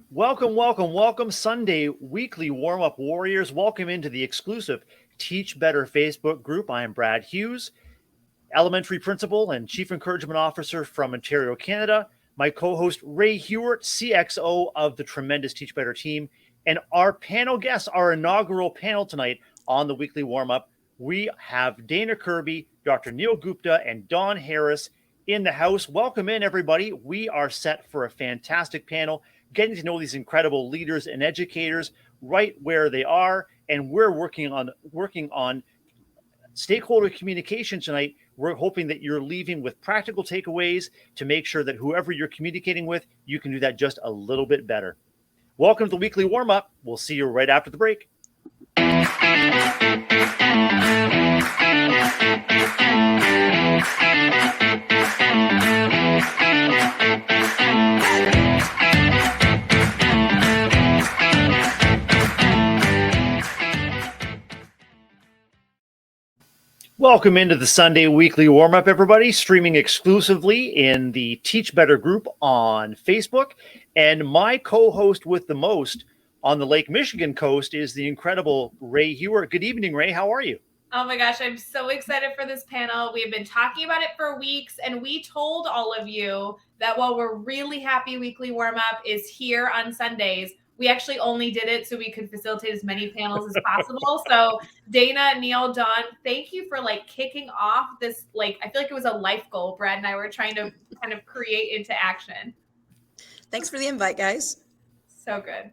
Welcome, Sunday weekly warm-up warriors. Welcome into the exclusive Teach Better Facebook group. I am Brad Hughes, elementary principal and chief encouragement officer from Ontario, Canada. My co-host Ray Hewart, CXO of the tremendous Teach Better team. And our panel guests, our inaugural panel tonight on the weekly warm-up, we have Dana Curby, Dr. Neil Gupta, and Dawn Harris in the house. Welcome in, everybody. We are set for a fantastic panel, getting to know these incredible leaders and educators right where they are. And we're working on stakeholder communication tonight. We're hoping that you're leaving with practical takeaways to make sure that whoever you're communicating with, you can do that just a little bit better. Welcome to the weekly warm-up. We'll see you right after the break. Welcome into the Sunday weekly warm-up, everybody, streaming exclusively in the Teach Better group on Facebook. And my co-host with the most on the Lake Michigan coast is the incredible Ray Hewart. Good evening, Ray. How are you? Oh my gosh, I'm so excited for this panel. We've been talking about it for weeks, and we told all of you that while we're really happy weekly warm-up is here on Sundays, we actually only did it so we could facilitate as many panels as possible. So Dana, Neil, Dawn, thank you for kicking off this, I feel like it was a life goal Brad and I were trying to kind of create into action. Thanks for the invite, guys. So good.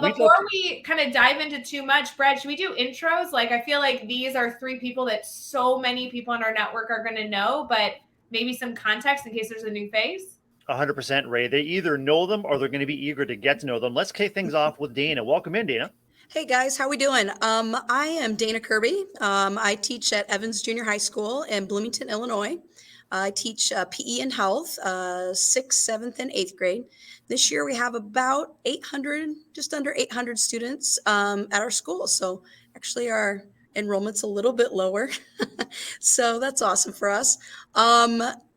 Before we kind of dive into too much, Brad, should we do intros? I feel like these are three people that so many people on our network are going to know, but maybe some context in case there's a new face. 100%, Ray. They either know them or they're going to be eager to get to know them. Let's kick things off with Dana. Welcome in, Dana. Hey guys, how we doing? I am Dana Curby. I teach at Evans Junior High School in Bloomington, Illinois. I teach PE and health, 6th, 7th, and 8th grade. This year we have about 800, just under 800 students at our school. So actually our enrollment's a little bit lower. So that's awesome for us.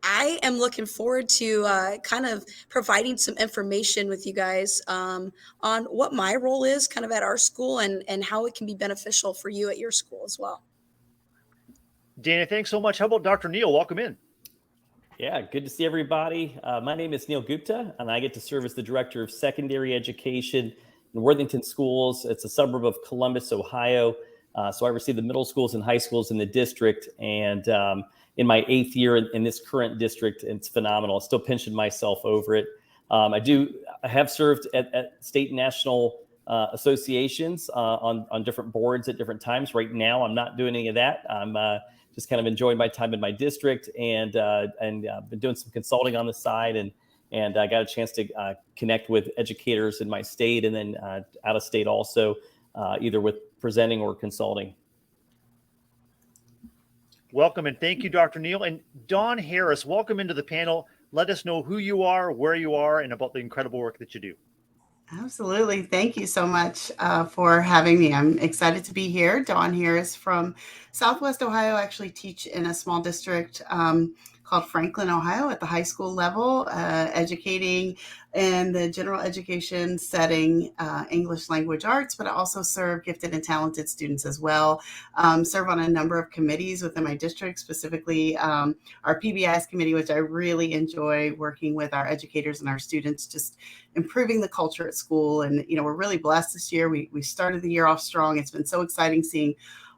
I am looking forward to kind of providing some information with you guys on what my role is kind of at our school and how it can be beneficial for you at your school as well. Dana, thanks so much. How about Dr. Neil? Welcome in. Yeah, good to see everybody. My name is Neil Gupta, and I get to serve as the Director of Secondary Education in Worthington Schools. It's a suburb of Columbus, Ohio. So I receive the middle schools and high schools in the district. And in my 8th year in this current district, it's phenomenal. I'm still pinching myself over it. I have served at state and national associations on different boards at different times. Right now, I'm not doing any of that. I'm just kind of enjoying my time in my district and been doing some consulting on the side and I got a chance to connect with educators in my state and then out of state also, either with presenting or consulting. Welcome and thank you, Dr. Neil. And Dawn Harris, welcome into the panel. Let us know who you are, where you are, and about the incredible work that you do. Absolutely. Thank you so much for having me. I'm excited to be here. Dawn Harris from Southwest Ohio. I actually teach in a small district called Franklin, Ohio at the high school level, educating in the general education setting, English language arts, but I also serve gifted and talented students as well. Serve on a number of committees within my district, specifically our PBIS committee, which I really enjoy working with our educators and our students, just improving the culture at school. And, we're really blessed this year. We started the year off strong. It's been so exciting seeing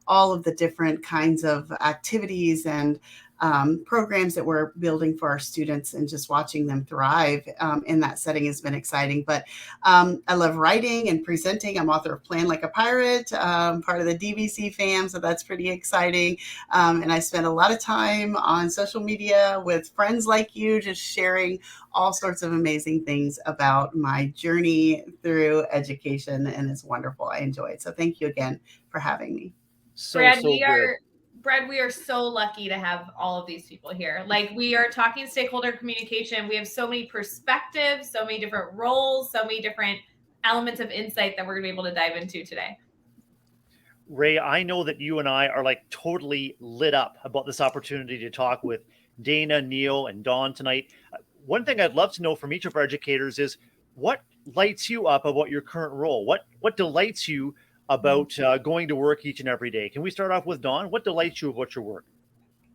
all of the different kinds of activities and programs that we're building for our students and just watching them thrive in that setting has been exciting. But I love writing and presenting. I'm author of Plan Like a Pirate, part of the DVC fam, so that's pretty exciting. And I spend a lot of time on social media with friends like you, just sharing all sorts of amazing things about my journey through education, and it's wonderful. I enjoy it. So thank you again for having me. Brad, we are so lucky to have all of these people here. We are talking stakeholder communication. We have so many perspectives, so many different roles, so many different elements of insight that we're going to be able to dive into today. Ray, I know that you and I are totally lit up about this opportunity to talk with Dana, Neil, and Dawn tonight. One thing I'd love to know from each of our educators is what lights you up about your current role? What delights you about going to work each and every day? Can we start off with Dawn? What delights you about your work?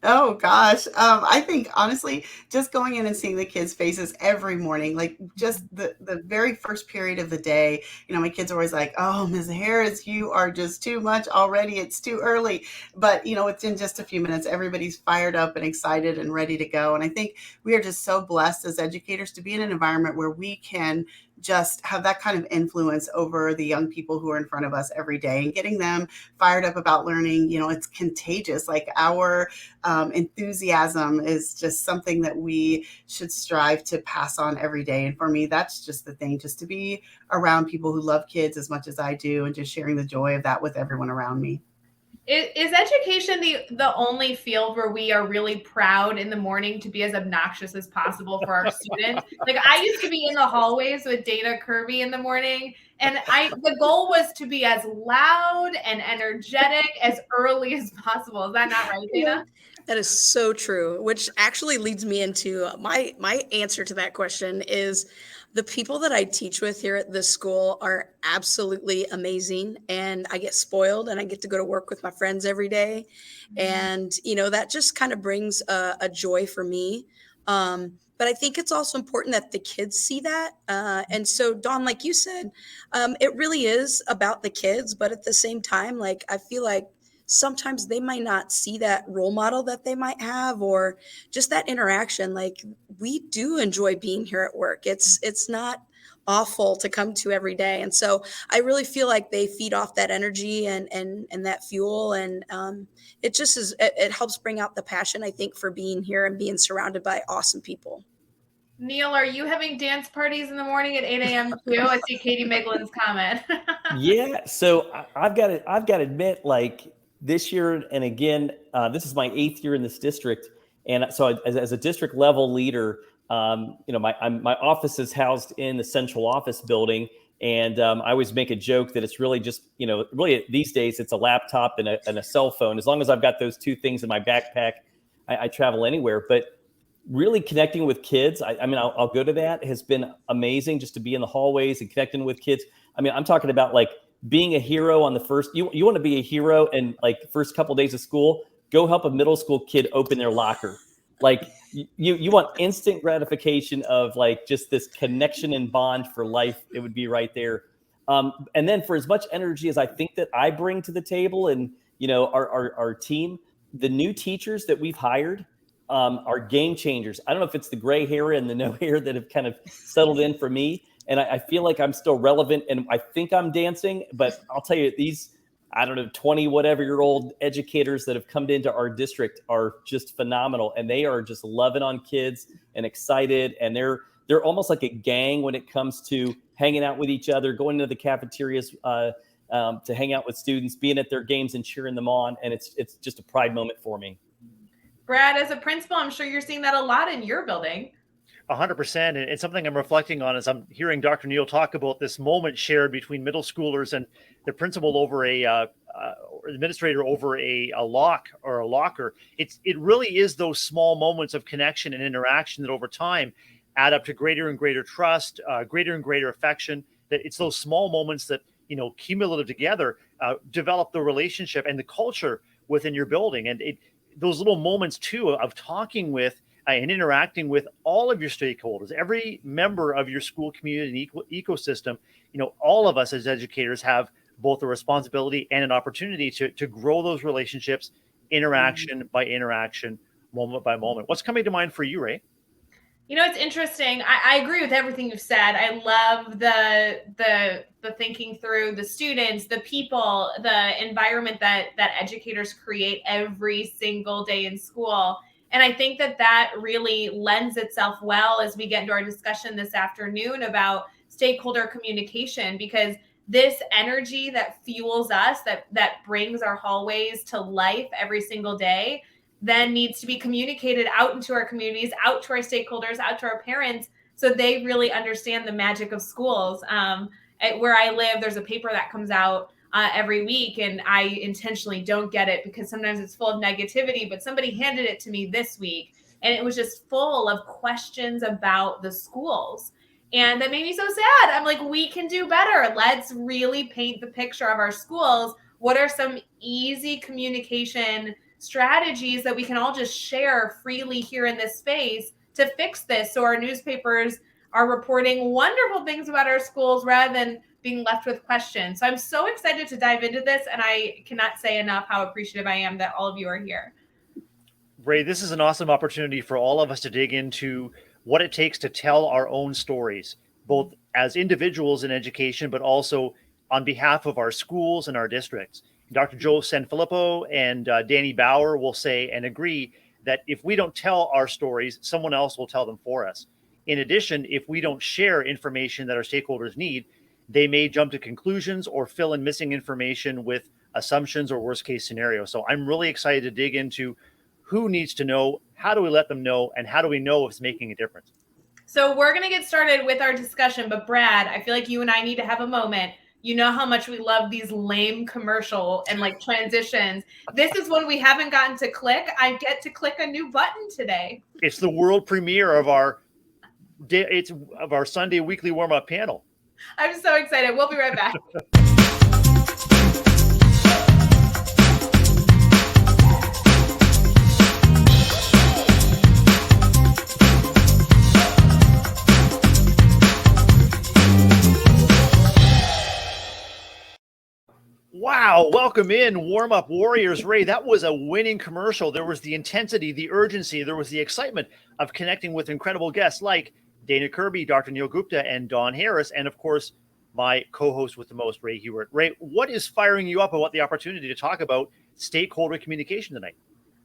Oh gosh. I think honestly, just going in and seeing the kids' faces every morning, like just the very first period of the day, my kids are always like, "Oh, Ms. Harris, you are just too much already. It's too early." But within just a few minutes, everybody's fired up and excited and ready to go. And I think we are just so blessed as educators to be in an environment where we can just have that kind of influence over the young people who are in front of us every day and getting them fired up about learning. It's contagious. Like our enthusiasm is just something that we should strive to pass on every day. And for me, that's just the thing, just to be around people who love kids as much as I do and just sharing the joy of that with everyone around me. Is education the only field where we are really proud in the morning to be as obnoxious as possible for our students? Like I used to be in the hallways with Dana Curby in the morning, and the goal was to be as loud and energetic as early as possible. Is that not right, Dana? That is so true, which actually leads me into my answer to that question is the people that I teach with here at this school are absolutely amazing, and I get spoiled and I get to go to work with my friends every day. And that just kind of brings a joy for me. But I think it's also important that the kids see that. And so, Dawn, like you said, it really is about the kids, but at the same time, like I feel like sometimes they might not see that role model that they might have, or just that interaction. Like we do enjoy being here at work. It's not awful to come to every day. And so I really feel like they feed off that energy and that fuel. And it just is, it helps bring out the passion, I think, for being here and being surrounded by awesome people. Neil, are you having dance parties in the morning at 8 a.m. too? I see Katie Miglin's comment. Yeah. So I've got to admit, like this year, and again, this is my 8th year in this district. And so as a district level leader, my office is housed in the central office building. And I always make a joke that it's really just, really these days it's a laptop and a cell phone. As long as I've got those two things in my backpack, I travel anywhere. But really connecting with kids, I'll go to that, has been amazing, just to be in the hallways and connecting with kids. I mean, I'm talking about like being a hero on the first, you want to be a hero and like first couple of days of school, go help a middle school kid open their locker. Like you want instant gratification of like just this connection and bond for life. It would be right there. And then for as much energy as I think that I bring to the table and, our team, the new teachers that we've hired, are game changers. I don't know if it's the gray hair and the no hair that have kind of settled in for me. And I feel like I'm still relevant and I think I'm dancing, but I'll tell you, these, 20 whatever year old educators that have come into our district are just phenomenal. And they are just loving on kids and excited. And they're almost like a gang when it comes to hanging out with each other, going into the cafeterias to hang out with students, being at their games and cheering them on. And it's just a pride moment for me. Brad, as a principal, I'm sure you're seeing that a lot in your building. 100%. And it's something I'm reflecting on as I'm hearing Dr. Neal talk about this moment shared between middle schoolers and the principal over administrator over a lock or a locker. It really is those small moments of connection and interaction that over time add up to greater and greater trust, greater and greater affection. That it's those small moments that, cumulative together, develop the relationship and the culture within your building. And those little moments too of talking with and interacting with all of your stakeholders, every member of your school community ecosystem, all of us as educators have both a responsibility and an opportunity to grow those relationships, interaction by interaction, moment by moment. What's coming to mind for you, Ray? It's interesting. I agree with everything you've said. I love the thinking through the students, the people, the environment that educators create every single day in school. And I think that really lends itself well as we get into our discussion this afternoon about stakeholder communication, because this energy that fuels us, that brings our hallways to life every single day, then needs to be communicated out into our communities, out to our stakeholders, out to our parents, so they really understand the magic of schools. Where I live, there's a paper that comes out every week, and I intentionally don't get it because sometimes it's full of negativity, but somebody handed it to me this week, and it was just full of questions about the schools. And that made me so sad. I'm like, we can do better. Let's really paint the picture of our schools. What are some easy communication strategies that we can all just share freely here in this space to fix this, so our newspapers are reporting wonderful things about our schools rather than being left with questions. So I'm so excited to dive into this, and I cannot say enough how appreciative I am that all of you are here. Ray, this is an awesome opportunity for all of us to dig into what it takes to tell our own stories, both as individuals in education, but also on behalf of our schools and our districts. Dr. Joe Sanfilippo and Danny Bauer will say and agree that if we don't tell our stories, someone else will tell them for us. In addition, if we don't share information that our stakeholders need, they may jump to conclusions or fill in missing information with assumptions or worst case scenarios. So I'm really excited to dig into who needs to know, how do we let them know, and how do we know if it's making a difference? So we're going to get started with our discussion, but Brad, I feel like you and I need to have a moment. You know how much we love these lame commercial and like transitions. This is one we haven't gotten to click. I get to click a new button today. It's the world premiere of our Sunday weekly warm-up panel. I'm so excited. We'll be right back. Wow, welcome in, warm-up warriors. Ray, that was a winning commercial. There was the intensity, the urgency, there was the excitement of connecting with incredible guests like Dana Curby, Dr. Neil Gupta, and Dawn Harris, and of course, my co-host with the most, Ray Hewart. Ray, what is firing you up about the opportunity to talk about stakeholder communication tonight?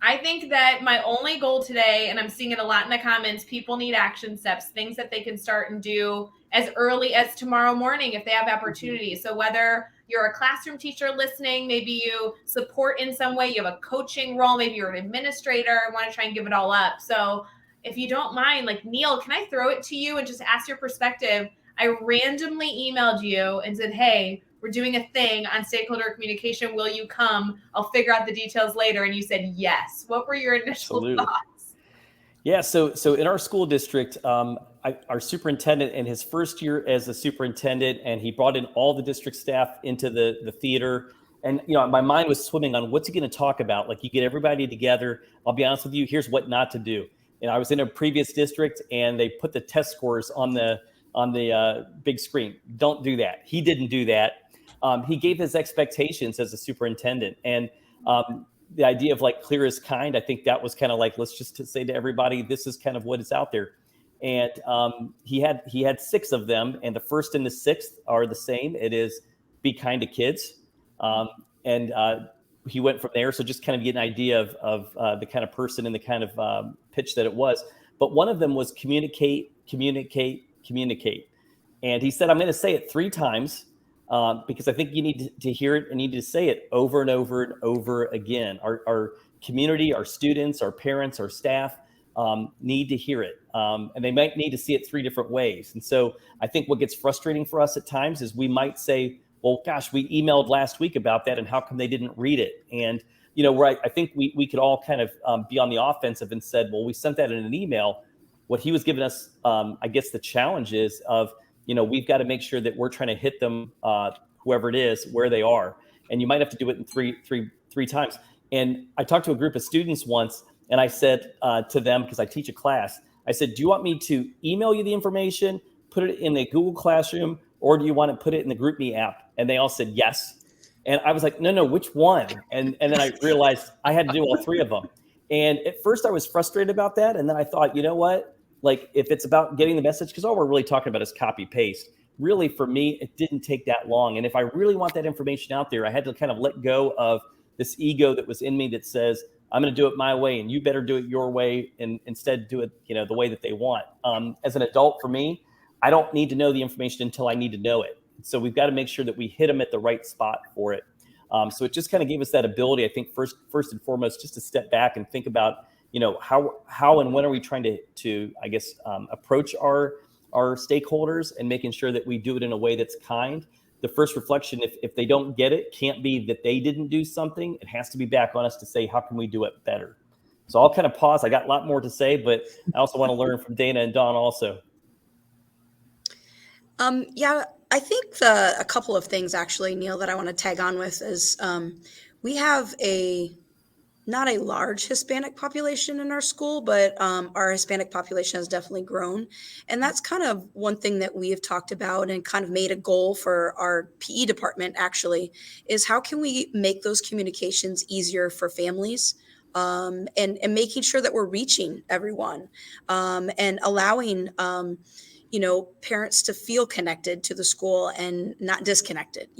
I think that my only goal today, and I'm seeing it a lot in the comments, people need action steps, things that they can start and do as early as tomorrow morning if they have opportunities. So whether you're a classroom teacher listening, maybe you support in some way, you have a coaching role, maybe you're an administrator, I want to try and give it all up. So if you don't mind, like Neil, can I throw it to you and just ask your perspective? I randomly emailed you and said, hey, we're doing a thing on stakeholder communication. Will you come? I'll figure out the details later. And you said yes. What were your initial thoughts? Yeah, so in our school district, our superintendent in his first year as a superintendent, and he brought in all the district staff into the theater. And, my mind was swimming on what's he going to talk about? Like, you get everybody together. I'll be honest with you, here's what not to do. And I was in a previous district and they put the test scores on the big screen. Don't do that. He didn't do that. He gave his expectations as a superintendent, and the idea of like clear is kind. I think that was kind of like, let's just say to everybody, this is kind of what is out there. And he had 6 of them, and the first and the 6th are the same. It is be kind to kids, and he went from there. So just kind of get an idea of the kind of person and the kind of pitch that it was. But one of them was communicate. And he said, I'm going to say it 3 times. Because I think you need to hear it and need to say it over and over and over again. Our community, our students, our parents, our staff need to hear it. And they might need to see it 3 different ways. And so I think what gets frustrating for us at times is we might say, well, gosh, we emailed last week about that, and how come they didn't read it? And, where I think we could all kind of be on the offensive and said, well, we sent that in an email. What he was giving us, I guess the challenge is of, we've got to make sure that we're trying to hit them, whoever it is, where they are. And you might have to do it in three times. And I talked to a group of students once, and I said to them, because I teach a class, I said, do you want me to email you the information, put it in a Google Classroom, or do you want to put it in the GroupMe app? And they all said yes. And I was like, no, which one? And then I realized I had to do all 3 of them. And at first I was frustrated about that. And then I thought, you know what? Like, if it's about getting the message, because all we're really talking about is copy paste. Really, for me, it didn't take that long. And if I really want that information out there, I had to kind of let go of this ego that was in me that says, I'm going to do it my way and you better do it your way, and instead do it, the way that they want. As an adult, for me, I don't need to know the information until I need to know it. So we've got to make sure that we hit them at the right spot for it. So it just kind of gave us that ability, I think, first and foremost, just to step back and think about, how and when are we trying to I guess, approach our stakeholders, and making sure that we do it in a way that's kind. The first reflection, if they don't get it, can't be that they didn't do something. It has to be back on us to say, how can we do it better? So I'll kind of pause. I got a lot more to say, but I also want to learn from Dana and Dawn also. Yeah, I think a couple of things actually, Neil, that I want to tag on with is we have not a large Hispanic population in our school, but our Hispanic population has definitely grown. And that's kind of one thing that we have talked about and kind of made a goal for our PE department actually is how can we make those communications easier for families? And making sure that we're reaching everyone and allowing parents to feel connected to the school and not disconnected,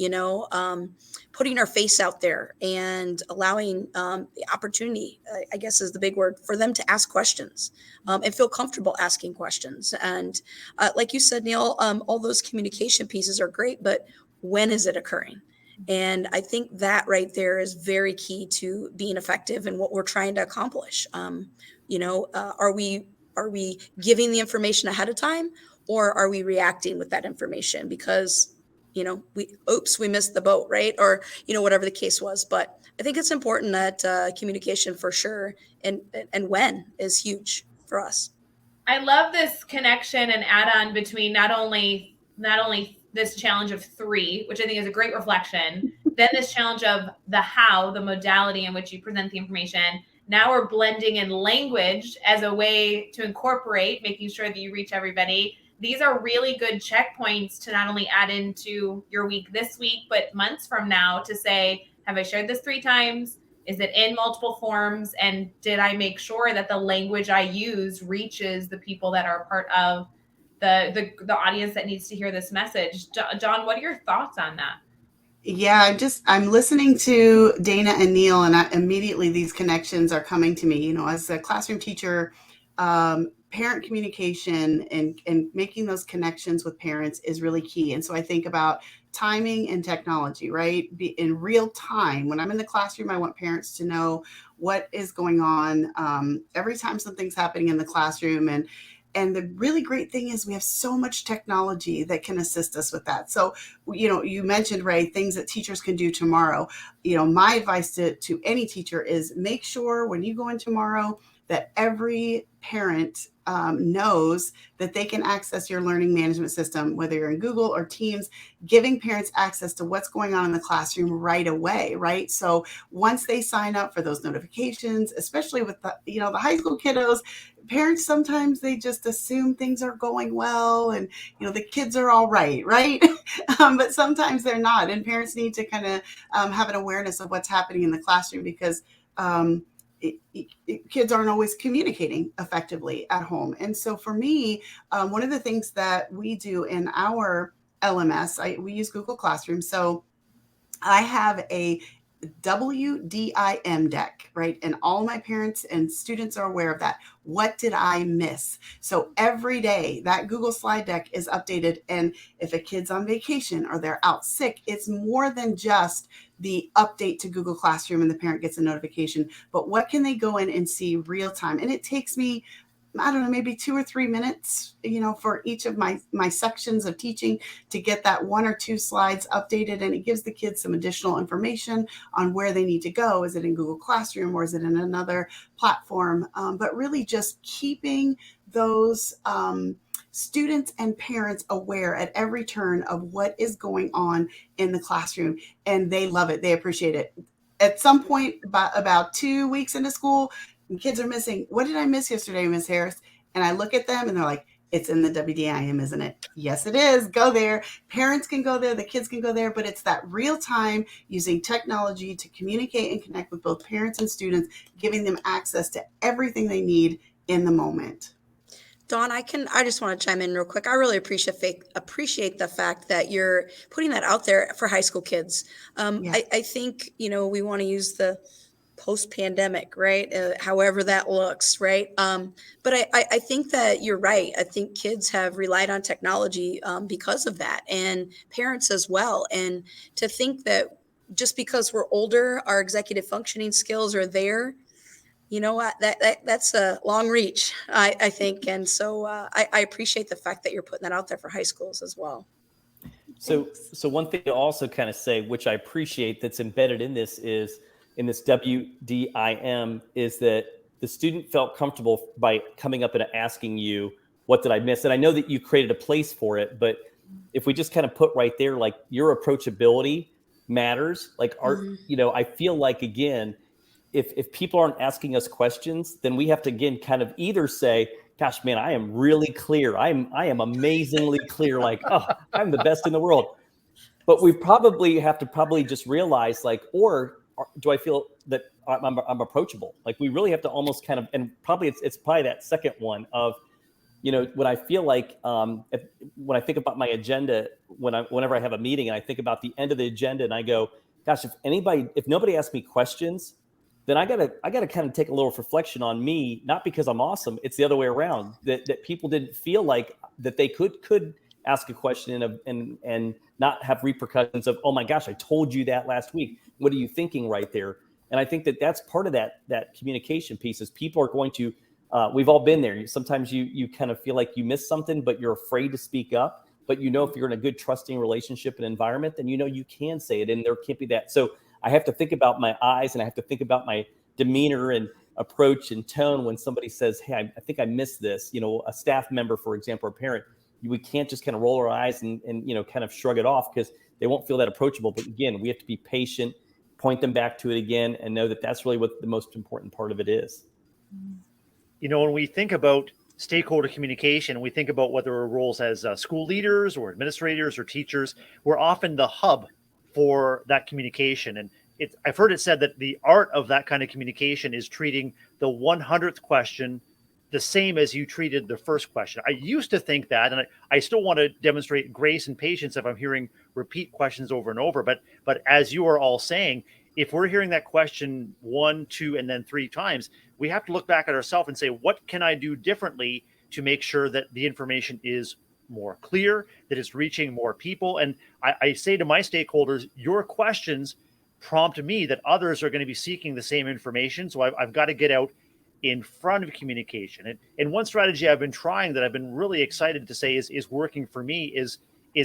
putting our face out there and allowing the opportunity, I guess is the big word, for them to ask questions and feel comfortable asking questions. And like you said, Neil, all those communication pieces are great, but when is it occurring? And I think that right there is very key to being effective in what we're trying to accomplish. Are we giving the information ahead of time, or are we reacting with that information because we missed the boat, right? Or whatever the case was. But I think it's important that communication for sure, and when is huge for us. I love this connection and add-on between not only this challenge of 3, which I think is a great reflection, then this challenge of the how, the modality in which you present the information. Now we're blending in language as a way to incorporate, making sure that you reach everybody. These are really good checkpoints to not only add into your week this week, but months from now to say, have I shared this 3 times? Is it in multiple forms? And did I make sure that the language I use reaches the people that are part of the audience that needs to hear this message? John, what are your thoughts on that? Yeah, I'm listening to Dana and Neil, and immediately these connections are coming to me. As a classroom teacher, parent communication and making those connections with parents is really key. And so I think about timing and technology, right? In real time, when I'm in the classroom, I want parents to know what is going on every time something's happening in the classroom. And the really great thing is we have so much technology that can assist us with that. So, you mentioned, Ray, things that teachers can do tomorrow. My advice to any teacher is make sure when you go in tomorrow that every parent knows that they can access your learning management system, whether you're in Google or Teams, giving parents access to what's going on in the classroom right away, right? So once they sign up for those notifications, especially with the high school kiddos, parents sometimes they just assume things are going well and the kids are all right, right? But sometimes they're not, and parents need to kind of have an awareness of what's happening in the classroom because kids aren't always communicating effectively at home. And so for me, one of the things that we do in our LMS, we use Google Classroom. So I have a WDIM deck, right? And all my parents and students are aware of that. What did I miss? So every day that Google slide deck is updated. And if a kid's on vacation or they're out sick, it's more than just the update to Google Classroom and the parent gets a notification, but what can they go in and see real time? And it takes me, I don't know, maybe 2 or 3 minutes, for each of my sections of teaching to get that 1 or 2 slides updated. And it gives the kids some additional information on where they need to go. Is it in Google Classroom or is it in another platform? But really just keeping those students and parents aware at every turn of what is going on in the classroom. And they love it. They appreciate it. At some point, about 2 weeks into school, kids are missing. What did I miss yesterday, Miss Harris? And I look at them and they're like, it's in the WDIM, isn't it? Yes, it is. Go there. Parents can go there. The kids can go there. But it's that real time using technology to communicate and connect with both parents and students, giving them access to everything they need in the moment. Dawn, I just want to chime in real quick. I really appreciate the fact that you're putting that out there for high school kids. Yeah. I think, we want to use the post-pandemic, right? However that looks, right? But I think that you're right. I think kids have relied on technology because of that, and parents as well. And to think that just because we're older, our executive functioning skills are there, what that's a long reach, I think. And so I appreciate the fact that you're putting that out there for high schools as well. So one thing to also kind of say, which I appreciate that's embedded in this WDIM, is that the student felt comfortable by coming up and asking you, what did I miss? And I know that you created a place for it, but if we just kind of put right there, like your approachability matters. Like I feel like, again, if people aren't asking us questions, then we have to, again, kind of either say, gosh, man, I am really clear. I am amazingly clear. Like, oh, I'm the best in the world. But we probably have to just realize, like, or do I feel that I'm approachable? Like, we really have to almost kind of, and probably it's probably that second one of, when I feel like, when I think about my agenda, whenever I have a meeting and I think about the end of the agenda and I go, gosh, if nobody asks me questions, then I gotta kind of take a little reflection on me, not because I'm awesome. It's the other way around, that people didn't feel like that they could ask a question and not have repercussions of, oh my gosh, I told you that last week. What are you thinking right there? And I think that that's part of that communication piece is people are going to, we've all been there. Sometimes you kind of feel like you missed something, but you're afraid to speak up. But if you're in a good trusting relationship and environment, then you can say it, and there can't be that. So I have to think about my eyes, and I have to think about my demeanor and approach and tone when somebody says, hey, I think I missed this. A staff member, for example, or a parent, we can't just kind of roll our eyes and kind of shrug it off because they won't feel that approachable. But again, we have to be patient, point them back to it again, and know that that's really what the most important part of it is. When we think about stakeholder communication, we think about whether our roles as school leaders or administrators or teachers, we're often the hub for that communication. And I've heard it said that the art of that kind of communication is treating the 100th question the same as you treated the first question. I used to think that, and I still want to demonstrate grace and patience if I'm hearing repeat questions over and over. But as you are all saying, if we're hearing that question 1, 2, and then 3 times, we have to look back at ourselves and say, what can I do differently to make sure that the information is more clear, that it's reaching more people? And I say to my stakeholders, your questions prompt me that others are going to be seeking the same information. So I've got to get out in front of communication. And one strategy I've been trying that I've been really excited to say is working for me is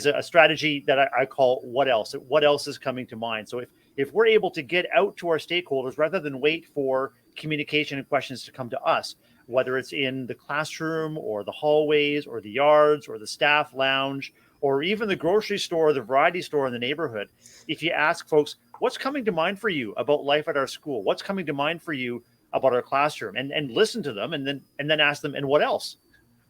a strategy that I call what else? What else is coming to mind? So if we're able to get out to our stakeholders rather than wait for communication and questions to come to us, whether it's in the classroom or the hallways or the yards or the staff lounge or even the grocery store or the variety store in the neighborhood, if you ask folks, what's coming to mind for you about life at our school? What's coming to mind for you about our classroom? And listen to them and then ask them, and what else?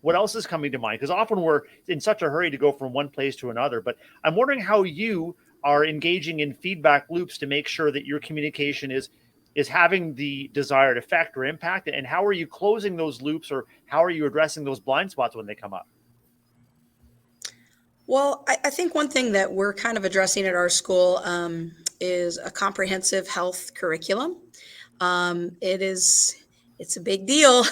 What else is coming to mind? Because often we're in such a hurry to go from one place to another. But I'm wondering how you are engaging in feedback loops to make sure that your communication is having the desired effect or impact, and how are you closing those loops, or how are you addressing those blind spots when they come up? Well, I think one thing that we're kind of addressing at our school is a comprehensive health curriculum. It's a big deal.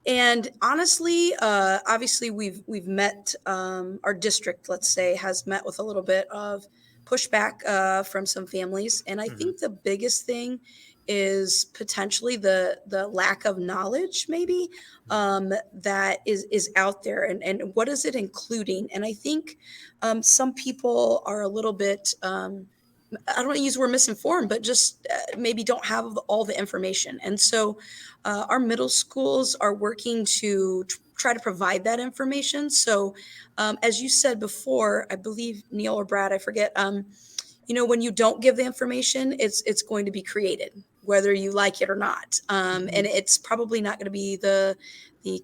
And honestly, obviously we've met, our district, let's say, has met with a little bit of pushback from some families. And I think the biggest thing is potentially the lack of knowledge, maybe, that is out there, and what is it including? And I think some people are a little bit, I don't want to use the word misinformed, but just maybe don't have all the information. And so our middle schools are working to try to provide that information. So as you said before, I believe Neil or Brad, I forget, when you don't give the information, it's going to be created, whether you like it or not. And it's probably not going to be the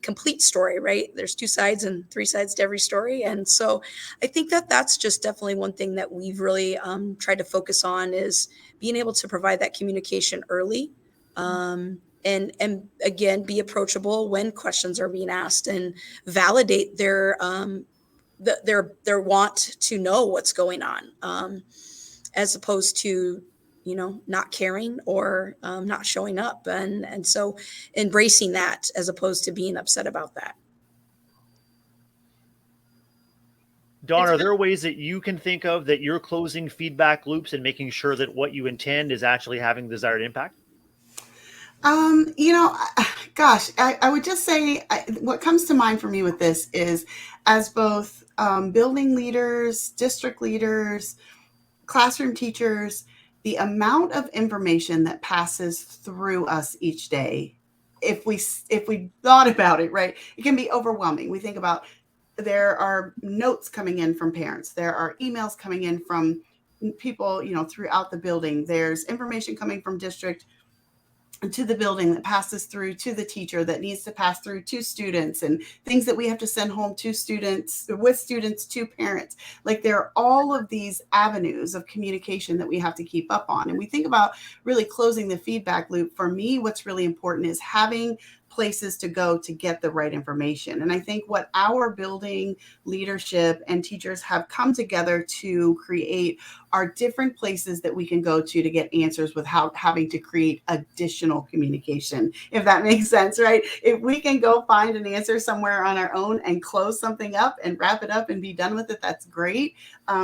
complete story, right? There's 2 sides and 3 sides to every story. And so I think that's just definitely one thing that we've really tried to focus on, is being able to provide that communication early. And again, be approachable when questions are being asked, and validate their want to know what's going on, as opposed to not caring or not showing up, and so embracing that as opposed to being upset about that. Dawn, are there ways that you can think of that you're closing feedback loops and making sure that what you intend is actually having the desired impact? Gosh, I would just say what comes to mind for me with this is, as both building leaders, district leaders, classroom teachers, the amount of information that passes through us each day, if we thought about it, right, it can be overwhelming. We think about there are notes coming in from parents. There are emails coming in from people, throughout the building. There's information coming from district to the building that passes through to the teacher that needs to pass through to students, and things that we have to send home to students, with students to parents. Like, there are all of these avenues of communication that we have to keep up on. And we think about really closing the feedback loop. For me, what's really important is having places to go to get the right information. And I think what our building leadership and teachers have come together to create are different places that we can go to get answers without having to create additional communication, if that makes sense, right? If we can go find an answer somewhere on our own and close something up and wrap it up and be done with it, that's great.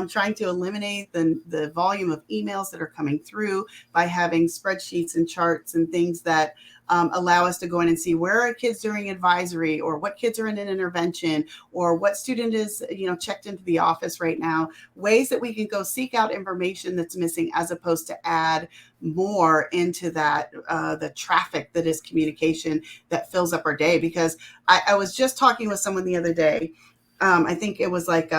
Trying to eliminate the volume of emails that are coming through by having spreadsheets and charts and things that allow us to go in and see where are kids during advisory, or what kids are in an intervention, or what student is, checked into the office right now. Ways that we can go seek out information that's missing, as opposed to add more into that, the traffic that is communication that fills up our day. Because I was just talking with someone the other day. I think it was like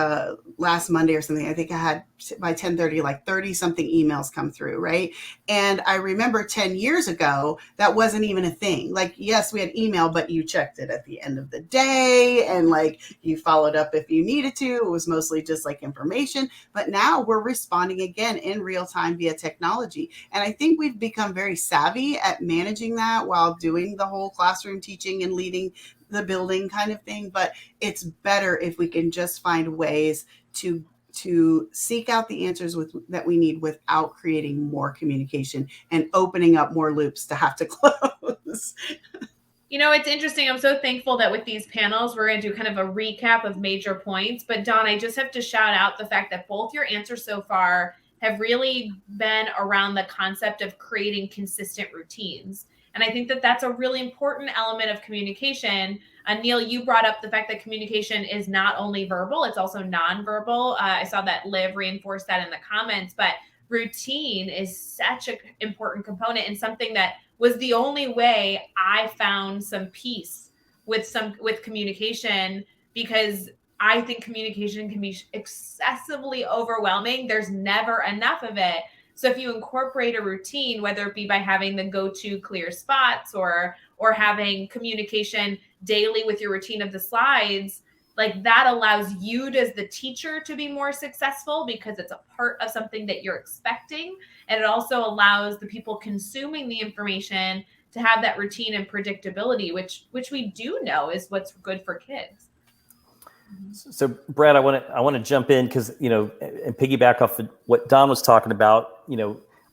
last Monday or something. I think I had by 10:30, like 30 something emails come through, right? And I remember 10 years ago, that wasn't even a thing. Like, yes, we had email, but you checked it at the end of the day, and like you followed up if you needed to. It was mostly just like information. But now we're responding again in real time via technology. And I think we've become very savvy at managing that while doing the whole classroom teaching and leading the building kind of thing. But it's better if we can just find ways to seek out the answers that we need without creating more communication and opening up more loops to have to close. It's interesting. I'm so thankful that with these panels, we're going to do kind of a recap of major points. But Dawn, I just have to shout out the fact that both your answers so far have really been around the concept of creating consistent routines. And I think that that's a really important element of communication. Neil, you brought up the fact that communication is not only verbal, it's also nonverbal. I saw that Liv reinforced that in the comments, but routine is such an important component, and something that was the only way I found some peace with communication, because I think communication can be excessively overwhelming. There's never enough of it. So if you incorporate a routine, whether it be by having the go-to clear spots or having communication daily with your routine of the slides, like that allows you as the teacher to be more successful because it's a part of something that you're expecting. And it also allows the people consuming the information to have that routine and predictability, which we do know is what's good for kids. So, Brad, I want to jump in because, and piggyback off what Don was talking about.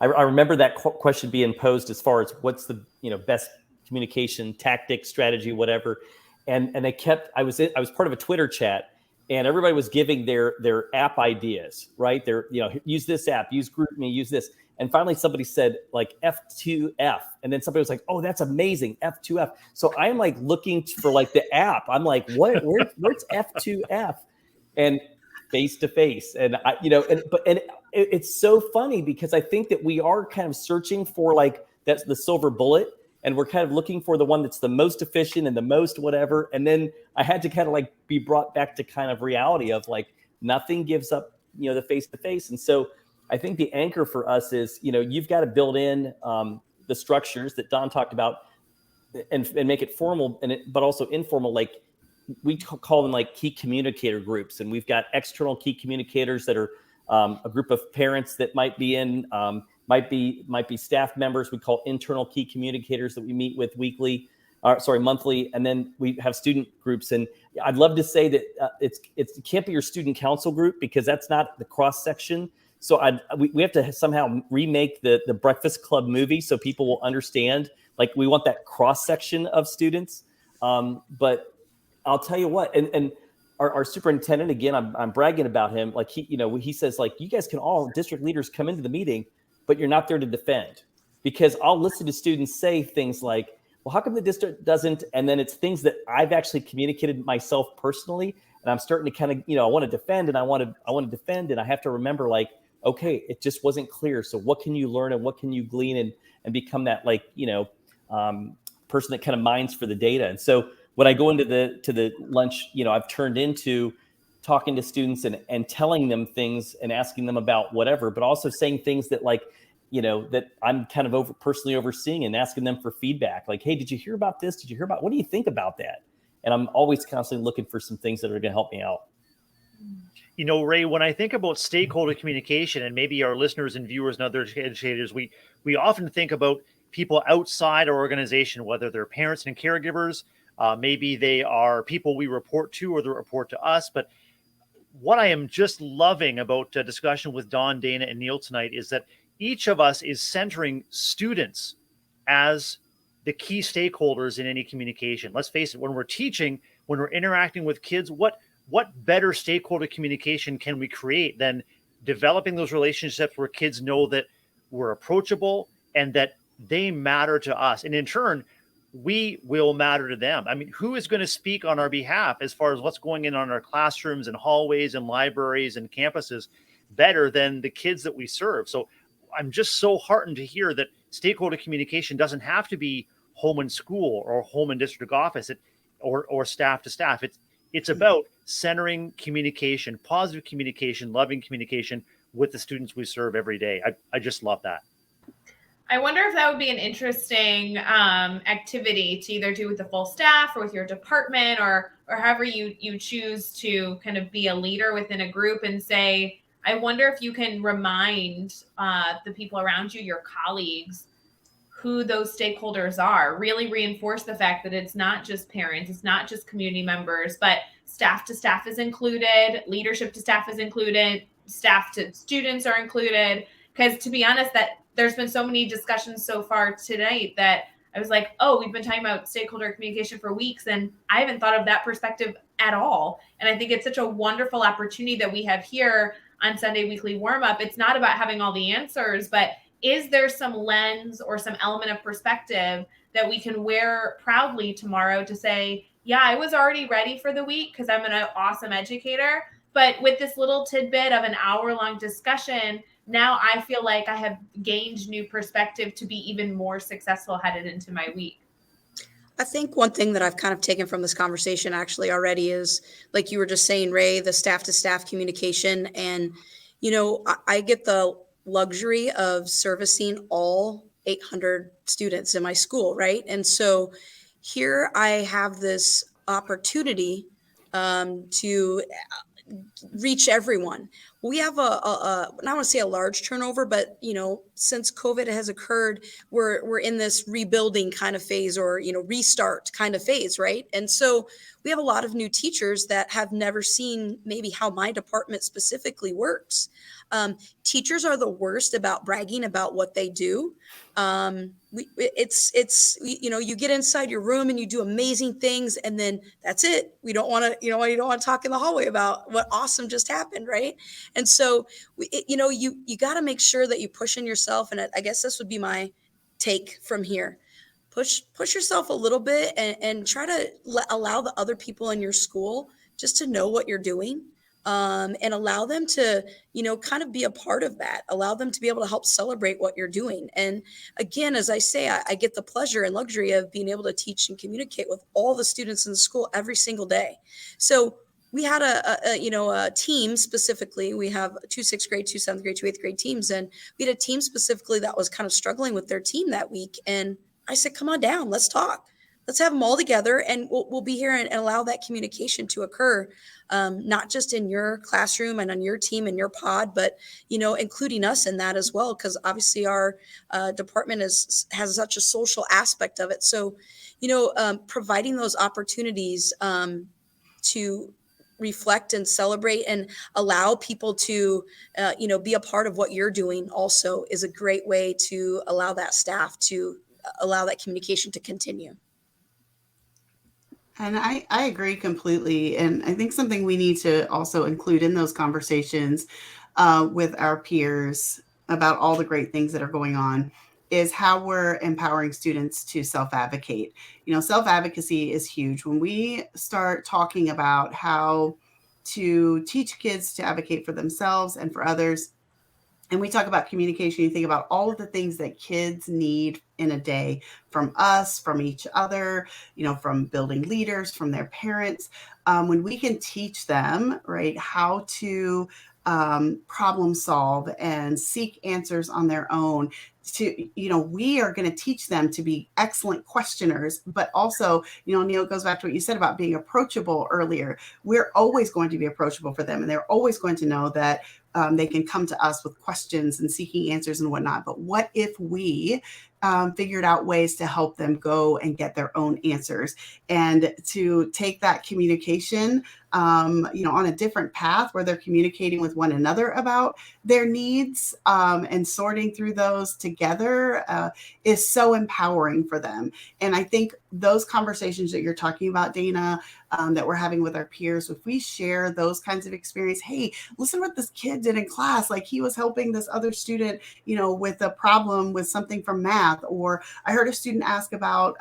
I remember that question being posed as far as what's the best communication tactic, strategy, whatever. And I was part of a Twitter chat, and everybody was giving their app ideas, right? Use this app, use GroupMe, use this. And finally somebody said like F2F. And then somebody was like, oh, that's amazing, F2F. So I'm like looking for like the app. I'm like, where's F2F? And face to face. And it's so funny because I think that we are kind of searching for like that's the silver bullet. And we're kind of looking for the one that's the most efficient and the most whatever. And then I had to kind of like be brought back to kind of reality of like nothing gives up, the face to face. And so I think the anchor for us is, you've got to build in the structures that Don talked about and make it formal, but also informal. Like we call them like key communicator groups. And we've got external key communicators that are a group of parents that might be in, might be staff members. We call internal key communicators that we meet with monthly. And then we have student groups. And I'd love to say that it can't be your student council group because that's not the cross section. So we have to somehow remake the Breakfast Club movie so people will understand. Like we want that cross section of students. But I'll tell you what, and our superintendent, again, I'm bragging about him. Like he says like, you guys can all district leaders come into the meeting, but you're not there to defend, because I'll listen to students say things like, well, how come the district doesn't? And then it's things that I've actually communicated myself personally. And I'm starting to kind of, I want to defend and I want to defend. And I have to remember like, okay, it just wasn't clear. So what can you learn and what can you glean and become that like, person that kind of mines for the data. And so when I go into the lunch, I've turned into talking to students and telling them things and asking them about whatever, but also saying things that that I'm kind of personally overseeing and asking them for feedback. Like, hey, did you hear about this? Did you hear about, what do you think about that? And I'm always constantly looking for some things that are going to help me out. Ray, when I think about stakeholder communication, and maybe our listeners and viewers and other educators, we often think about people outside our organization, whether they're parents and caregivers, maybe they are people we report to or they report to us. But what I am just loving about a discussion with Dawn, Dana, and Neil tonight is that each of us is centering students as the key stakeholders in any communication. Let's face it, when we're teaching, when we're interacting with kids, what better stakeholder communication can we create than developing those relationships where kids know that we're approachable and that they matter to us, and in turn we will matter to them. I mean, who is going to speak on our behalf as far as what's going in on our classrooms and hallways and libraries and campuses better than the kids that we serve? So I'm just so heartened to hear that stakeholder communication doesn't have to be home and school or home and district office, or staff to staff. It's about centering communication, positive communication, loving communication with the students we serve every day. I just love that. I wonder if that would be an interesting activity to either do with the full staff or with your department, or however you choose to kind of be a leader within a group, and say, I wonder if you can remind the people around you, your colleagues, who those stakeholders are. Really reinforce the fact that it's not just parents, it's not just community members, but staff to staff is included, leadership to staff is included, staff to students are included. Because to be honest, that there's been so many discussions so far tonight that I was like, oh, we've been talking about stakeholder communication for weeks, and I haven't thought of that perspective at all. And I think it's such a wonderful opportunity that we have here on Sunday Weekly Warm Up. It's not about having all the answers, but is there some lens or some element of perspective that we can wear proudly tomorrow to say, yeah, I was already ready for the week because I'm an awesome educator. But with this little tidbit of an hour-long discussion, now I feel like I have gained new perspective to be even more successful headed into my week. I think one thing that I've kind of taken from this conversation actually already is, like you were just saying, Ray, the staff to staff communication. And, I get the luxury of servicing all 800 students in my school, right? And so here I have this opportunity to reach everyone. We have I don't want to say a large turnover, but since COVID has occurred, we're in this rebuilding kind of phase, or restart kind of phase, right? And so we have a lot of new teachers that have never seen maybe how my department specifically works. Teachers are the worst about bragging about what they do. You get inside your room and you do amazing things, and then that's it. We don't want to, you don't want to talk in the hallway about what awesome just happened, right? And so, you got to make sure that you push in yourself. And I guess this would be my take from here. Push yourself a little bit and try to allow the other people in your school just to know what you're doing. And allow them to, kind of be a part of that. Allow them to be able to help celebrate what you're doing. And again, as I say, I get the pleasure and luxury of being able to teach and communicate with all the students in the school every single day. So we had a team specifically. We have 2 6th grade, 2 7th grade, 2 8th grade teams. And we had a team specifically that was kind of struggling with their team that week. And I said, come on down, let's talk. Let's have them all together, and we'll be here and allow that communication to occur, not just in your classroom and on your team and your pod, but, including us in that as well, because obviously our department has such a social aspect of it. So, providing those opportunities to reflect and celebrate and allow people to, be a part of what you're doing also is a great way to allow that staff to allow that communication to continue. And I agree completely. And I think something we need to also include in those conversations with our peers about all the great things that are going on is how we're empowering students to self-advocate. Self-advocacy is huge. When we start talking about how to teach kids to advocate for themselves and for others, and we talk about communication, you think about all of the things that kids need in a day from us, from each other, from building leaders, from their parents. When we can teach them, right, how to problem solve and seek answers on their own, we are going to teach them to be excellent questioners, but also, Neil, it goes back to what you said about being approachable earlier. We're always going to be approachable for them, and they're always going to know that they can come to us with questions and seeking answers and whatnot. But what if we figured out ways to help them go and get their own answers, and to take that communication, on a different path where they're communicating with one another about their needs, and sorting through those together is so empowering for them. And I think those conversations that you're talking about, Dana, that we're having with our peers, if we share those kinds of experience, hey, listen what this kid did in class, like he was helping this other student, with a problem with something from math. Or I heard a student ask about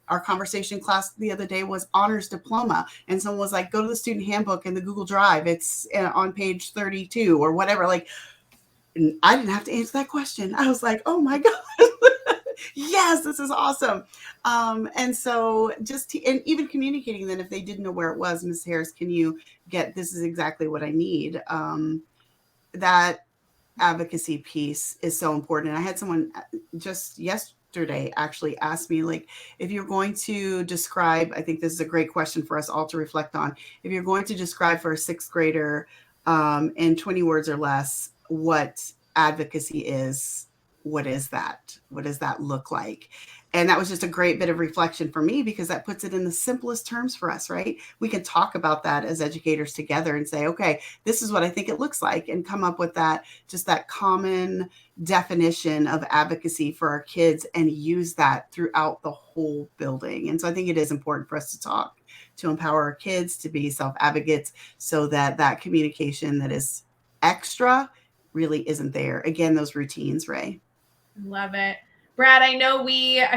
our conversation class the other day was honors diploma. And someone was like, go to the student handbook in the Google Drive. It's on page 32 or whatever. Like, and I didn't have to answer that question. I was like, oh my God, yes, this is awesome. And so and even communicating then if they didn't know where it was, Ms. Harris, can you this is exactly what I need. That advocacy piece is so important. And I had someone just yesterday actually asked me, like, if you're going to describe, I think this is a great question for us all to reflect on. If you're going to describe for a sixth grader in 20 words or less what advocacy is, what is that? What does that look like? And that was just a great bit of reflection for me, because that puts it in the simplest terms for us, right? We can talk about that as educators together and say, okay, this is what I think it looks like, and come up with that common definition of advocacy for our kids and use that throughout the whole building. And so I think it is important for us to talk, to empower our kids to be self-advocates, so that communication that is extra really isn't there. Again, those routines, Ray. Love it. Brad, I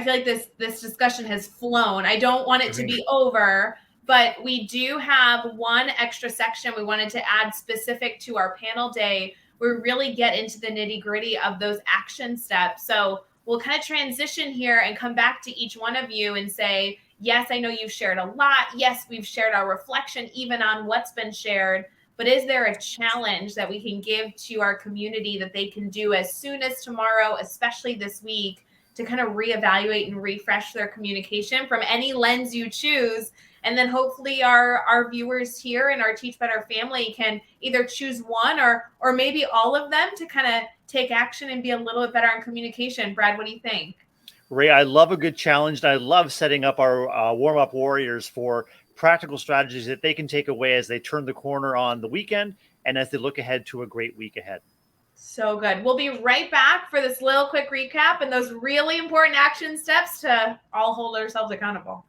feel like this discussion has flown. I don't want it to be over, but we do have one extra section we wanted to add specific to our panel day, where we really get into the nitty-gritty of those action steps. So we'll kind of transition here and come back to each one of you and say, yes, I know you've shared a lot. Yes, we've shared our reflection even on what's been shared. But is there a challenge that we can give to our community that they can do as soon as tomorrow, especially this week, to kind of reevaluate and refresh their communication from any lens you choose? And then hopefully our viewers here and our Teach Better family can either choose one or maybe all of them to kind of take action and be a little bit better on communication. Brad, what do you think? Ray, I love a good challenge. And I love setting up our warm-up warriors for practical strategies that they can take away as they turn the corner on the weekend and as they look ahead to a great week ahead. So good. We'll be right back for this little quick recap and those really important action steps to all hold ourselves accountable.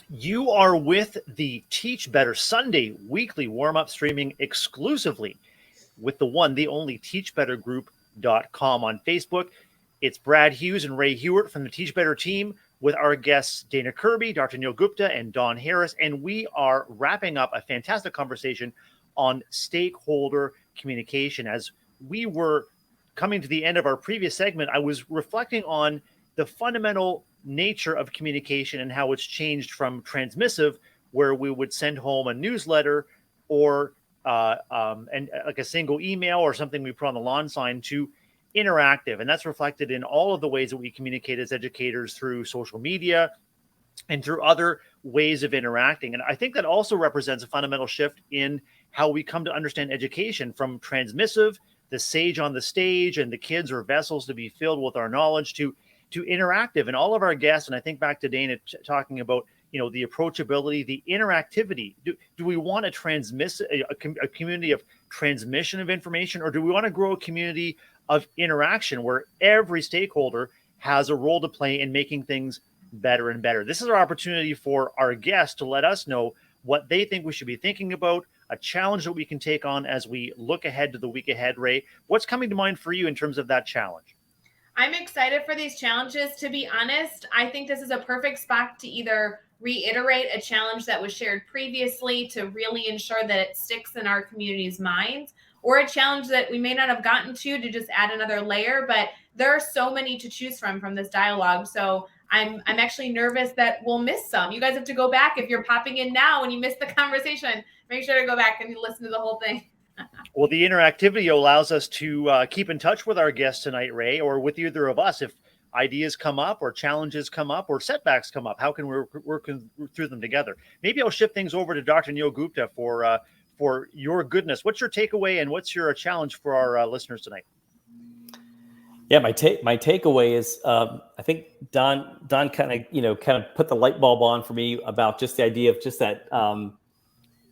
You are with the Teach Better Sunday weekly warm-up streaming exclusively with the one, the only teachbettergroup.com on Facebook. It's Brad Hughes and Ray Hewitt from the Teach Better team with our guests Dana Curby, Dr. Neil Gupta, and Dawn Harris. And we are wrapping up a fantastic conversation on stakeholder communication. As we were coming to the end of our previous segment, I was reflecting on the fundamental nature of communication and how it's changed from transmissive, where we would send home a newsletter or and like a single email or something we put on the lawn sign, to interactive. And that's reflected in all of the ways that we communicate as educators through social media and through other ways of interacting. And I think that also represents a fundamental shift in how we come to understand education, from transmissive, the sage on the stage, and the kids are vessels to be filled with our knowledge, to interactive. And all of our guests, and I think back to Dana talking about, the approachability, the interactivity. Do we want to a community of transmission of information, or do we want to grow a community of interaction where every stakeholder has a role to play in making things better and better? This is our opportunity for our guests to let us know what they think we should be thinking about, a challenge that we can take on as we look ahead to the week ahead. Ray, what's coming to mind for you in terms of that challenge? I'm excited for these challenges. To be honest, I think this is a perfect spot to either reiterate a challenge that was shared previously to really ensure that it sticks in our community's minds, or a challenge that we may not have gotten to just add another layer. But there are so many to choose from this dialogue. So I'm actually nervous that we'll miss some. You guys have to go back. If you're popping in now and you missed the conversation, make sure to go back and listen to the whole thing. Well, the interactivity allows us to keep in touch with our guests tonight, Ray, or with either of us. If ideas come up or challenges come up or setbacks come up, how can we work through them together? Maybe I'll shift things over to Dr. Neil Gupta for your goodness. What's your takeaway and what's your challenge for our listeners tonight? Yeah, my takeaway is I think Don kind of put the light bulb on for me about just the idea of just that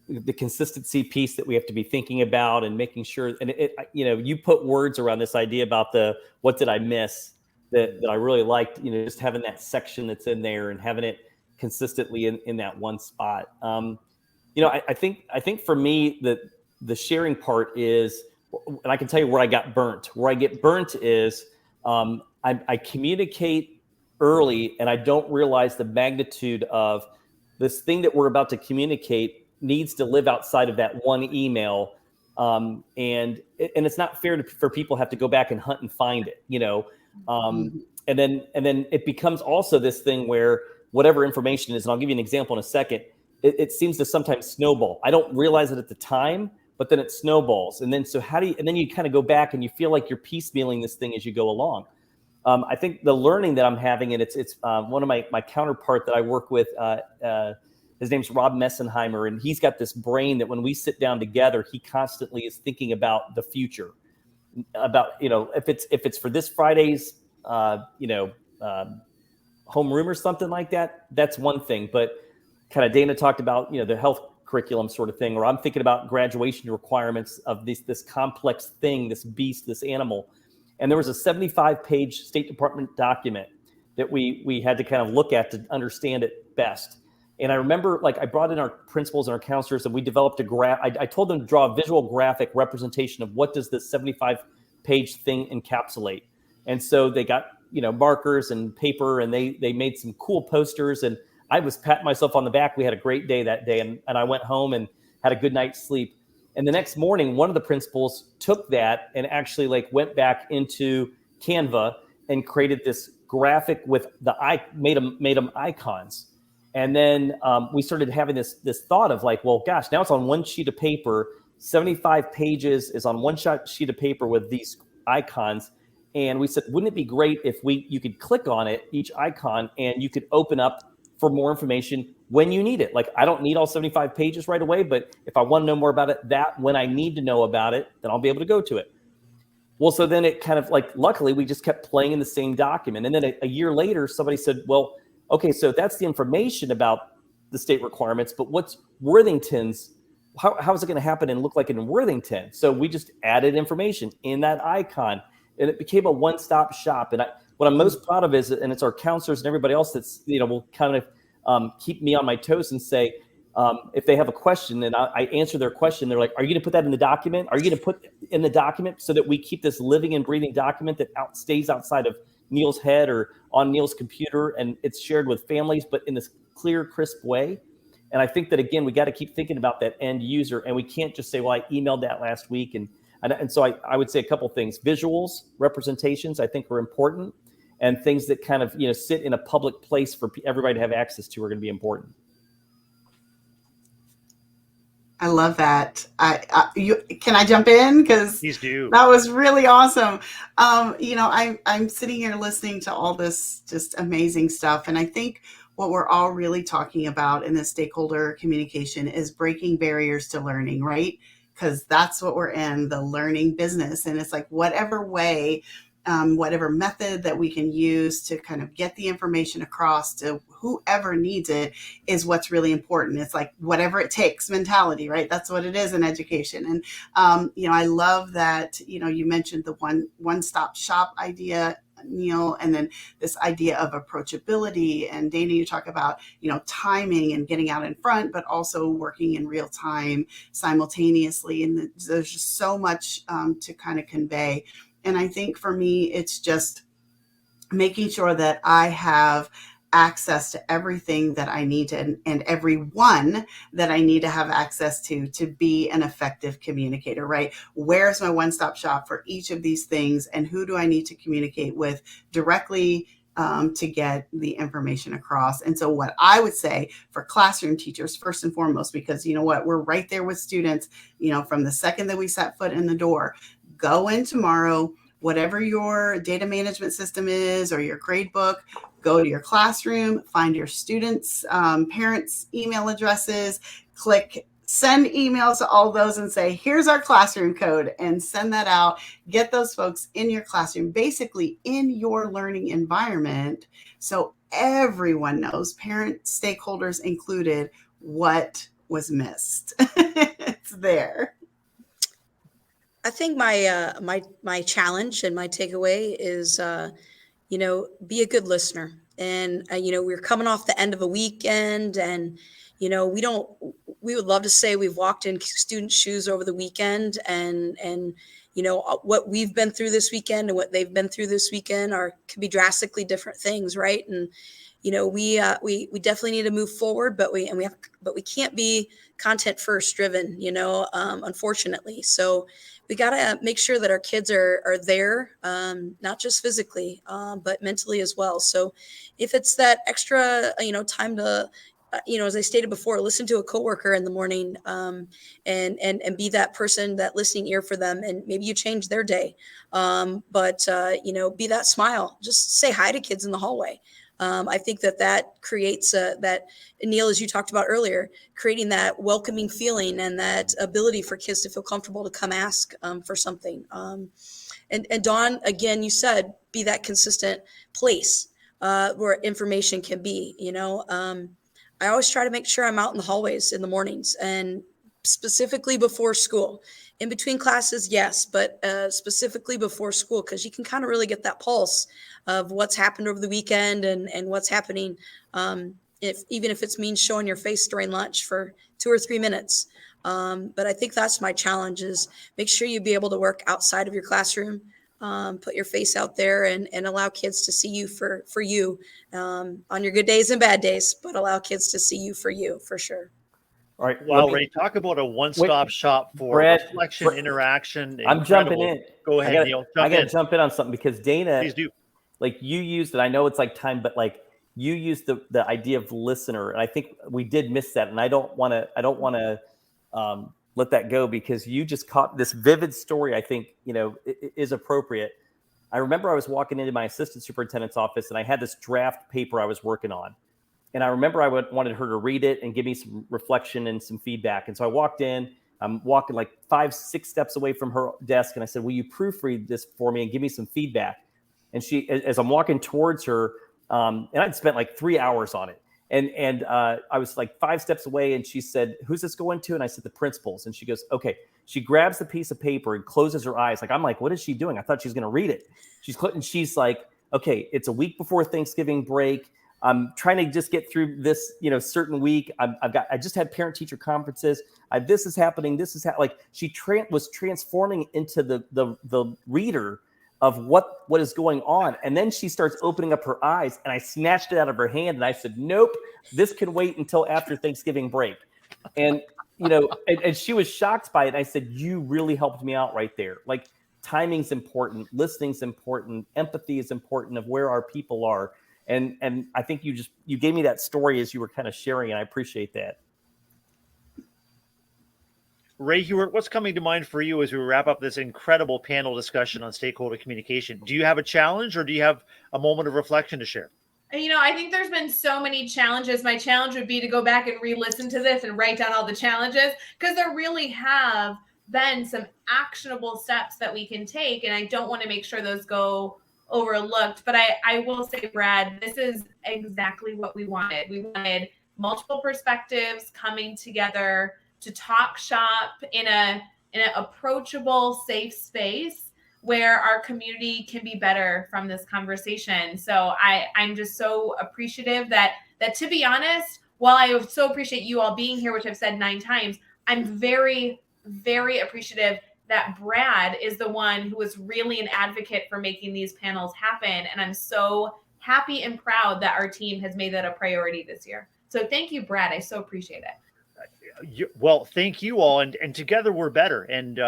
the consistency piece that we have to be thinking about and making sure. And you put words around this idea about the what did I miss that I really liked. Just having that section that's in there and having it consistently in that one spot. I think for me the sharing part is. And I can tell you where I got burnt. Where I get burnt is I communicate early and I don't realize the magnitude of this thing that we're about to communicate needs to live outside of that one email. And it's not fair for people to have to go back and hunt and find it, and then it becomes also this thing where whatever information is, and I'll give you an example in a second, it seems to sometimes snowball. I don't realize it at the time, but then it snowballs. And then, and then you kind of go back and you feel like you're piecemealing this thing as you go along. I think the learning that I'm having, and it's one of my counterpart that I work with, his name's Rob Messenheimer, and he's got this brain that when we sit down together, he constantly is thinking about the future, about, if it's for this Friday's, homeroom or something like that, that's one thing. But kind of Dana talked about, the health curriculum sort of thing, or I'm thinking about graduation requirements of this complex thing, this beast, this animal. And there was a 75-page State Department document that we had to kind of look at to understand it best. And I remember, I brought in our principals and our counselors, and we developed a graph. I told them to draw a visual graphic representation of what does this 75-page thing encapsulate. And so they got, markers and paper, and they made some cool posters, and I was patting myself on the back. We had a great day that day, and I went home and had a good night's sleep. And the next morning, one of the principals took that and actually went back into Canva and created this graphic with made them icons. And then we started having this thought of well, gosh, now it's on one sheet of paper. 75 pages is on one sheet of paper with these icons. And we said, wouldn't it be great if you could click on it, each icon, and you could open up for more information when you need it. I don't need all 75 pages right away, but if I want to know more about it, when I need to know about it, then I'll be able to go to it. Well, so then it kind of luckily we just kept playing in the same document. And then a year later, somebody said, well, okay, so that's the information about the state requirements, but what's Worthington's, how is it going to happen and look like in Worthington? So we just added information in that icon, and it became a one-stop shop. And what I'm most proud of is, and it's our counselors and everybody else that's, will kind of keep me on my toes and say, if they have a question and I answer their question, they're like, are you going to put that in the document? Are you going to put in the document so that we keep this living and breathing document that stays outside of Neil's head or on Neil's computer, and it's shared with families, but in this clear, crisp way? And I think that, again, we got to keep thinking about that end user, and we can't just say, well, I emailed that last week. And so I would say a couple things. Visuals, representations, I think are important. And things that kind of, sit in a public place for everybody to have access to are going to be important. I love that. Can I jump in? Because Please do. That was really awesome. I'm sitting here listening to all this just amazing stuff. And I think what we're all really talking about in this stakeholder communication is breaking barriers to learning, right? Because that's what we're in, the learning business. And it's whatever way, whatever method that we can use to kind of get the information across to whoever needs it is what's really important. It's whatever it takes mentality, right? That's what it is in education. And, I love that, you mentioned the one-stop shop idea, Neil, and then this idea of approachability. And Dana, you talk about, timing and getting out in front, but also working in real time simultaneously. And there's just so much to kind of convey. And I think for me, it's just making sure that I have access to everything that I need to, and everyone that I need to have access to be an effective communicator, right? Where's my one-stop shop for each of these things, and who do I need to communicate with directly to get the information across? And so what I would say for classroom teachers, first and foremost, because you know what, we're right there with students, from the second that we set foot in the door, go in tomorrow, whatever your data management system is or your grade book, go to your classroom, find your students' parents' email addresses, click send emails to all those and say, here's our classroom code, and send that out. Get those folks in your classroom, basically in your learning environment, so everyone knows, parents, stakeholders included, what was missed. It's there. I think my challenge and my takeaway is, be a good listener. And we're coming off the end of a weekend, and we would love to say we've walked in students' shoes over the weekend, and what we've been through this weekend and what they've been through this weekend could be drastically different things, right? And we definitely need to move forward, but we can't be content first driven, unfortunately. So we got to make sure that our kids are there, not just physically, but mentally as well. So if it's that extra, time to, as I stated before, listen to a coworker in the morning, and be that person, that listening ear for them. And maybe you change their day. But be that smile, just say hi to kids in the hallway. I think that creates that, Neil, as you talked about earlier, creating that welcoming feeling and that ability for kids to feel comfortable to come ask for something. And Dawn, again, you said, be that consistent place where information can be. I always try to make sure I'm out in the hallways in the mornings, and specifically before school. In between classes, yes, but specifically before school, because you can kind of really get that pulse of what's happened over the weekend and what's happening, even if it's means showing your face during lunch for 2 or 3 minutes. But I think that's my challenge, is make sure you be able to work outside of your classroom, put your face out there, and allow kids to see you for you, on your good days and bad days, but allow kids to see you, for sure. All right. Wow, Ray, talk about a one-stop shop for reflection, interaction. I'm jumping in. Go ahead, Neil. I got to jump in on something, because Dana, please do. Like you used it. I know it's like time, but like you used the idea of listener, and I think we did miss that. And I don't want to let that go, because you just caught this vivid story. I think is appropriate. I remember I was walking into my assistant superintendent's office, and I had this draft paper I was working on. And I remember I wanted her to read it and give me some reflection and some feedback. And so I walked in. I'm walking like 5-6 steps away from her desk, and I said, "Will you proofread this for me and give me some feedback?" And she, as I'm walking towards her, and I'd spent like 3 hours on it, and I was like 5 steps away, and she said, "Who's this going to?" And I said, "The principal's." And she goes, "Okay." She grabs the piece of paper and closes her eyes. Like, I'm like, "What is she doing?" I thought she was going to read it. She's like, "Okay, it's a week before Thanksgiving break. I'm trying to just get through this, certain week. I just had parent teacher conferences. This is happening. This is like she was transforming into the reader of what is going on. And then she starts opening up her eyes, and I snatched it out of her hand, and I said, "Nope, this can wait until after Thanksgiving break." And, and she was shocked by it. And I said, "You really helped me out right there. Like, timing's important, listening's important, empathy is important of where our people are." And I think you gave me that story as you were kind of sharing, and I appreciate that. Ray Hewitt, what's coming to mind for you as we wrap up this incredible panel discussion on stakeholder communication? Do you have a challenge, or do you have a moment of reflection to share? I think there's been so many challenges. My challenge would be to go back and re-listen to this and write down all the challenges, because there really have been some actionable steps that we can take, and I don't want to make sure those go overlooked. But I will say, Brad, this is exactly what we wanted. We wanted multiple perspectives coming together to talk shop in an approachable, safe space where our community can be better from this conversation. So I'm just so appreciative that to be honest, while I so appreciate you all being here, which I've said 9 times, I'm very, very appreciative that Brad is the one who is really an advocate for making these panels happen. And I'm so happy and proud that our team has made that a priority this year. So thank you, Brad. I so appreciate it. Well, thank you all. And together we're better. And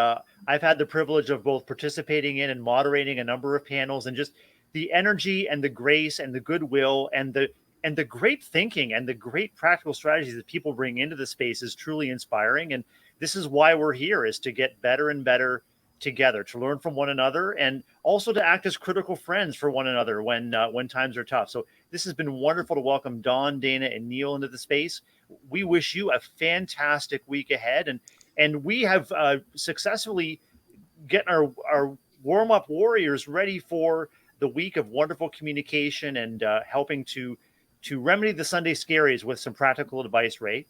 I've had the privilege of both participating in and moderating a number of panels, and just the energy and the grace and the goodwill and the great thinking and the great practical strategies that people bring into the space is truly inspiring. And this is why we're here, is to get better and better together, to learn from one another, and also to act as critical friends for one another when times are tough. So this has been wonderful to welcome Dawn, Dana, and Neil into the space. We wish you a fantastic week ahead, and we have successfully getting our warm-up warriors ready for the week of wonderful communication and helping to remedy the Sunday scaries with some practical advice, right?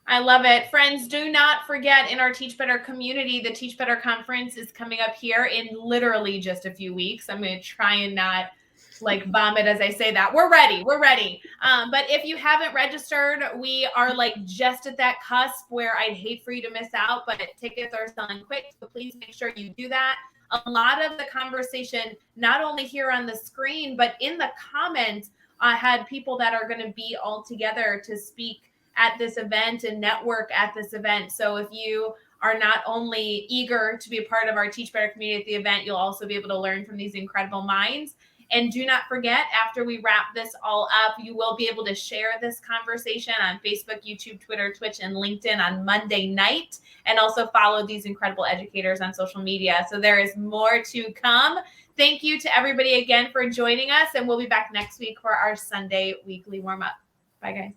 I love it. Friends, do not forget, in our Teach Better community, the Teach Better conference is coming up here in literally just a few weeks. I'm going to try and not like vomit as I say that. We're ready. But if you haven't registered, we are like just at that cusp where I'd hate for you to miss out, but tickets are selling quick. So please make sure you do that. A lot of the conversation, not only here on the screen, but in the comments, I had people that are going to be all together to speak at this event and network at this event. So if you are not only eager to be a part of our Teach Better community at the event, you'll also be able to learn from these incredible minds. And do not forget, after we wrap this all up, you will be able to share this conversation on Facebook, YouTube, Twitter, Twitch, and LinkedIn on Monday night, and also follow these incredible educators on social media. So there is more to come. Thank you to everybody again for joining us, and we'll be back next week for our Sunday weekly warm-up. Bye, guys.